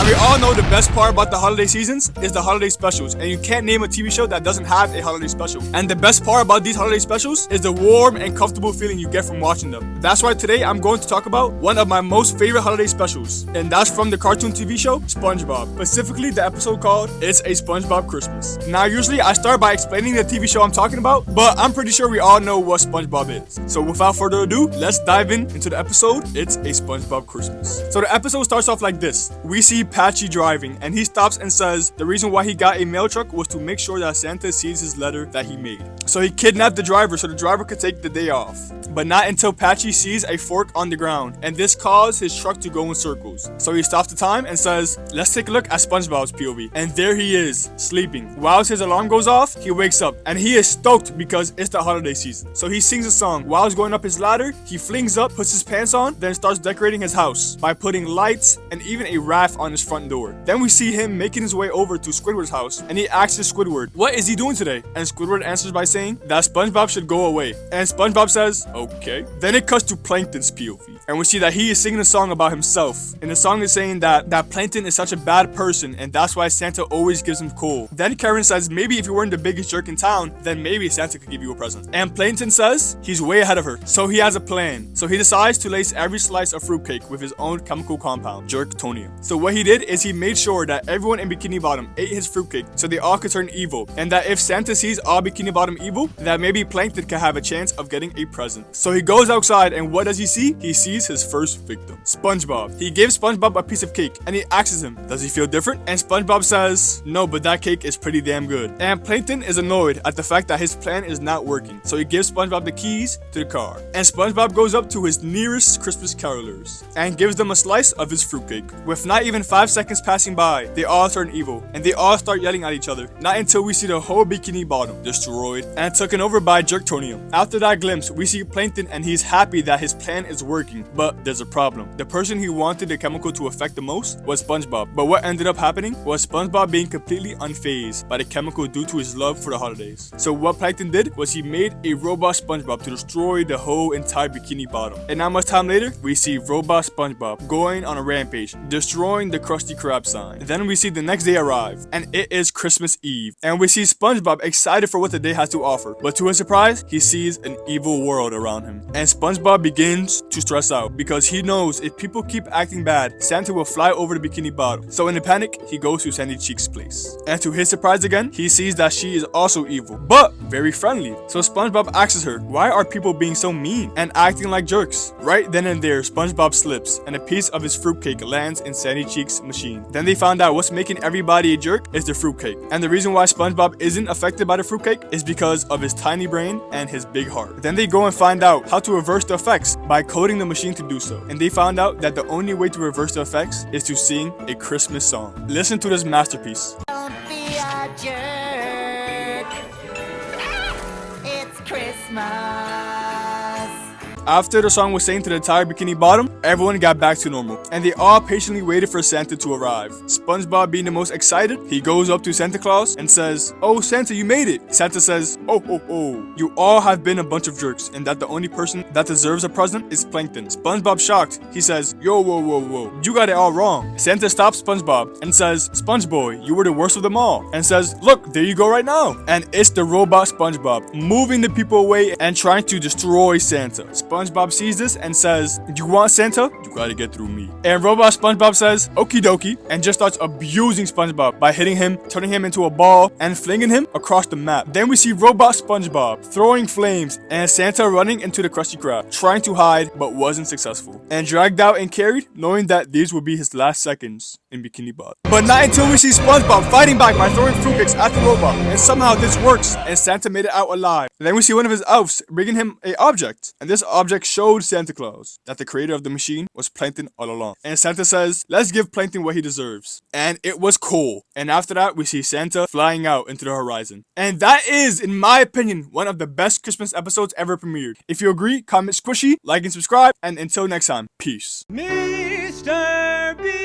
Now, we all know the best part about the holiday seasons is the holiday specials, and you can't name a TV show that doesn't have a holiday special. And the best part about these holiday specials is the warm and comfortable feeling you get from watching them. That's why today I'm going to talk about one of my most favorite holiday specials, and that's from the cartoon TV show SpongeBob, specifically the episode called It's a SpongeBob Christmas. Now, usually I start by explaining the TV show I'm talking about, but I'm pretty sure we all know what SpongeBob is. So without further ado, let's dive into the episode It's a SpongeBob Christmas. So the episode starts off like this. We see Patchy driving, and he stops and says the reason why he got a mail truck was to make sure that Santa sees his letter that he made. So he kidnapped the driver so the driver could take the day off. But not until Patchy sees a fork on the ground, and this caused his truck to go in circles. So he stops the time and says, let's take a look at SpongeBob's POV. And there he is, sleeping. Whilst his alarm goes off, he wakes up, and he is stoked because it's the holiday season. So he sings a song. While he's going up his ladder, he flings up, puts his pants on, then starts decorating his house by putting lights and even a raft on his front door. Then we see him making his way over to Squidward's house, and he asks Squidward, what is he doing today? And Squidward answers by saying that SpongeBob should go away. And SpongeBob says, okay. Then it cuts to Plankton's POV, and we see that he is singing a song about himself. And the song is saying that Plankton is such a bad person, and that's why Santa always gives him coal. Then Karen says, maybe if you weren't the biggest jerk in town, then maybe Santa could give you a present. And Plankton says he's way ahead of her, so he has a plan. So he decides to lace every slice of fruitcake with his own chemical compound, jerktonium. So what he did is he made sure that everyone in Bikini Bottom ate his fruitcake so they all could turn evil, and that if Santa sees all Bikini Bottom evil, that maybe Plankton can have a chance of getting a present. So he goes outside, and what does he see? He sees his first victim, SpongeBob. He gives SpongeBob a piece of cake, and he asks him, does he feel different? And SpongeBob says, no, but that cake is pretty damn good. And Plankton is annoyed at the fact that his plan is not working, so he gives SpongeBob the keys to the car. And SpongeBob goes up to his nearest Christmas carolers and gives them a slice of his fruitcake. With not even 5 seconds passing by, they all turn evil, and they all start yelling at each other. Not until we see the whole Bikini Bottom destroyed and taken over by jerktonium. After that glimpse, we see Plankton, and he's happy that his plan is working, but there's a problem. The person he wanted the chemical to affect the most was SpongeBob, but what ended up happening was SpongeBob being completely unfazed by the chemical due to his love for the holidays. So what Plankton did was he made a robot SpongeBob to destroy the whole entire Bikini Bottom. And not much time later, we see robot SpongeBob going on a rampage, destroying the Krusty Krab sign. Then we see the next day arrive, and it is Christmas Eve, and we see SpongeBob excited for what the day has to offer, but to his surprise, he sees an evil world around him. And SpongeBob begins to stress out because he knows if people keep acting bad, Santa will fly over the Bikini Bottom. So in a panic, he goes to Sandy Cheeks' place. And to his surprise again, he sees that she is also evil, but very friendly. So SpongeBob asks her, why are people being so mean and acting like jerks? Right then and there, SpongeBob slips, and a piece of his fruitcake lands in Sandy Cheeks' machine. Then they found out what's making everybody a jerk is the fruitcake. And the reason why SpongeBob isn't affected by the fruitcake is because of his tiny brain and his big heart. Then they go and find out how to reverse the effects by coding the machine to do so. And they found out that the only way to reverse the effects is to sing a Christmas song. Listen to this masterpiece. Don't be a jerk. It's Christmas. After the song was sang to the entire Bikini Bottom, everyone got back to normal, and they all patiently waited for Santa to arrive. SpongeBob being the most excited, he goes up to Santa Claus and says, oh Santa, you made it. Santa says, oh ho ho, you all have been a bunch of jerks, and that the only person that deserves a present is Plankton. SpongeBob shocked, he says, yo whoa, you got it all wrong. Santa stops SpongeBob and says, SpongeBoy, you were the worst of them all, and says, look, there you go right now. And it's the robot SpongeBob, moving the people away and trying to destroy Santa. SpongeBob sees this and says, you want Santa? You gotta get through me. And robot SpongeBob says, okie dokie, and just starts abusing SpongeBob by hitting him, turning him into a ball, and flinging him across the map. Then we see robot SpongeBob throwing flames and Santa running into the Krusty Krab, trying to hide but wasn't successful, and dragged out and carried, knowing that these would be his last seconds in Bikini Bottom. But not until we see SpongeBob fighting back by throwing fruitcakes at the robot, and somehow this works, and Santa made it out alive. And then we see one of his elves bringing him an object, and this object showed Santa Claus that the creator of the machine was Plankton all along. And Santa says, let's give Plankton what he deserves. And it was cool. And after that, we see Santa flying out into the horizon. And that is, in my opinion, one of the best Christmas episodes ever premiered. If you agree, comment squishy, like and subscribe, and until next time, peace. Mr. B.